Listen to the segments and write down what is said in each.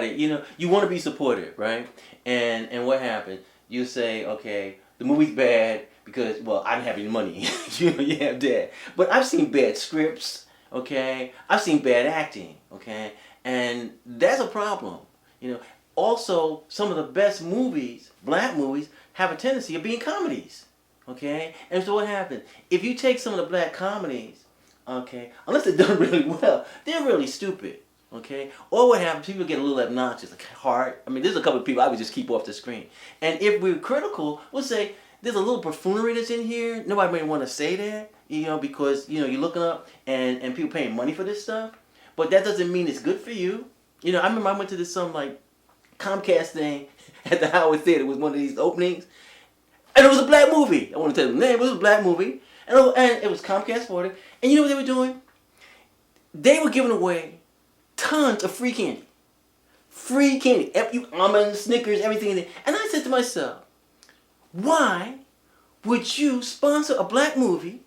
at it, you want to be supportive, right? And what happened? You say, okay, the movie's bad because, well, I didn't have any money. You have that. But I've seen bad scripts, okay? I've seen bad acting, okay? And that's a problem, Also, some of the best movies, black movies, have a tendency of being comedies, okay? And so what happens? If you take some of the black comedies, okay, unless they're done really well, they're really stupid, okay? Or what happens, people get a little obnoxious, like Heart. I mean, there's a couple of people I would just keep off the screen. And if we're critical, we'll say, there's a little buffoonery that's in here. Nobody may want to say that, because, you're looking up and people paying money for this stuff. But that doesn't mean it's good for you. I remember I went to this Comcast thing at the Howard Theater. It was one of these openings. And it was a black movie. I want to tell you the name. It was a black movie. And it was Comcast 40. And you know what they were doing? They were giving away tons of free candy. Free candy. Almonds, Snickers, everything in there. And I said to myself, why would you sponsor a black movie,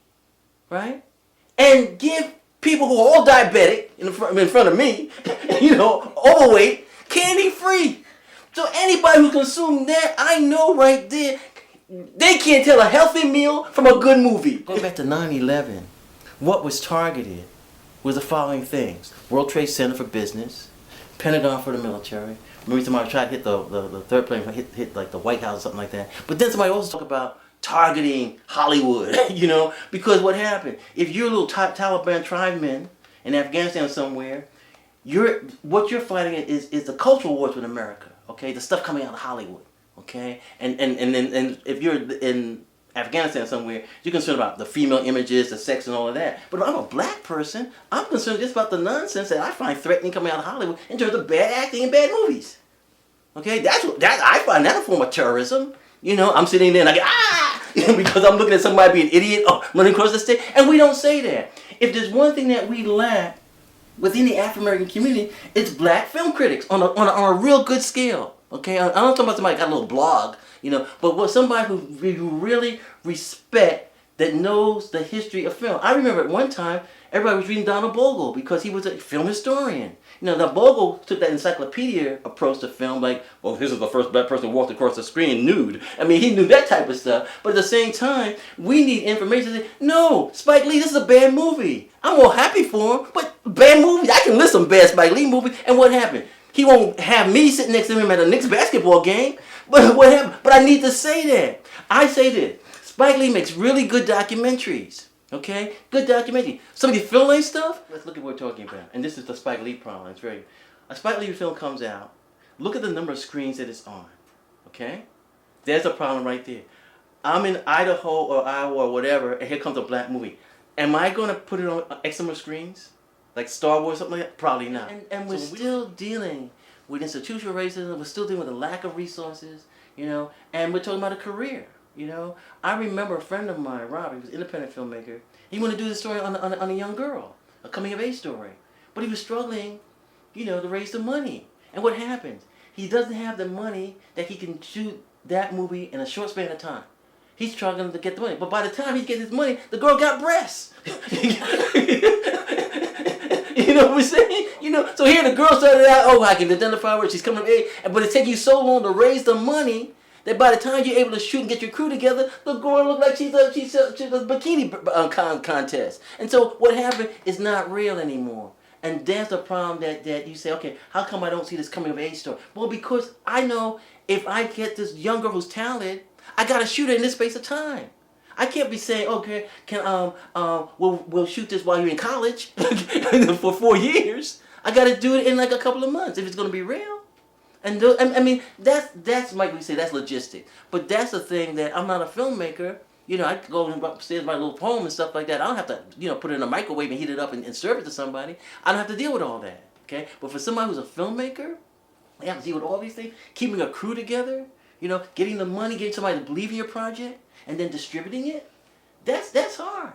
right? And give people who are all diabetic in front of me, overweight, candy free. So anybody who consumed that, I know right there, they can't tell a healthy meal from a good movie. Going back to 9/11, what was targeted was the following things: World Trade Center for business, Pentagon for the military. Remember somebody tried to hit the third plane, hit like the White House or something like that. But then somebody also talked about targeting Hollywood, because what happened? If you're a little Taliban tribeman in Afghanistan somewhere, what you're fighting is the cultural wars with America, okay? The stuff coming out of Hollywood, okay? And if you're in Afghanistan somewhere, you're concerned about the female images, the sex, and all of that. But if I'm a black person, I'm concerned just about the nonsense that I find threatening coming out of Hollywood in terms of bad acting and bad movies. Okay, I find that a form of terrorism. I'm sitting there and I get because I'm looking at somebody being an idiot running across the stage, and we don't say that. If there's one thing that we lack within the African American community, it's black film critics on a real good scale. Okay, I'm not talking about somebody got a little blog, but somebody who really respect, that knows the history of film. I remember at one time everybody was reading Donald Bogle because he was a film historian. Now Bogle took that encyclopedia approach to film, like, well, this is the first black person who walked across the screen nude. I mean, he knew that type of stuff. But at the same time, we need information to say, no, Spike Lee, this is a bad movie. I'm all happy for him, but bad movies, I can list some bad Spike Lee movies. And what happened? He won't have me sitting next to him at a Knicks basketball game. But what happened? But I need to say that. I say this. Spike Lee makes really good documentaries. Okay? Good documentary. Some of the film stuff, let's look at what we're talking about. And this is the Spike Lee problem. A Spike Lee film comes out. Look at the number of screens that it's on. Okay? There's a problem right there. I'm in Idaho or Iowa or whatever, and here comes a black movie. Am I going to put it on X number of screens? Like Star Wars or something like that? Probably not. And we're still dealing with institutional racism. We're still dealing with a lack of resources, and we're talking about a career. I remember a friend of mine, Rob, he was an independent filmmaker. He wanted to do this story on a young girl, a coming-of-age story. But he was struggling, to raise the money. And what happens? He doesn't have the money that he can shoot that movie in a short span of time. He's struggling to get the money. But by the time he gets his money, the girl got breasts. You know what I'm saying? So here the girl started out, I can identify her, she's coming of age. But it's taking you so long to raise the money that by the time you're able to shoot and get your crew together, the girl looks like she's a bikini contest. And so what happened is not real anymore. And that's the problem that you say, okay, how come I don't see this coming of age story? Well, because I know if I get this young girl who's talented, I got to shoot her in this space of time. I can't be saying, okay, we'll shoot this while you're in college for 4 years. I got to do it in like a couple of months if it's going to be real. And that's Mike. We say that's logistic, but that's the thing that I'm not a filmmaker. I can go upstairs my little home and stuff like that. I don't have to, put it in a microwave and heat it up and serve it to somebody. I don't have to deal with all that. Okay, but for somebody who's a filmmaker, they have to deal with all these things, keeping a crew together. Getting the money, getting somebody to believe in your project, and then distributing it. That's hard.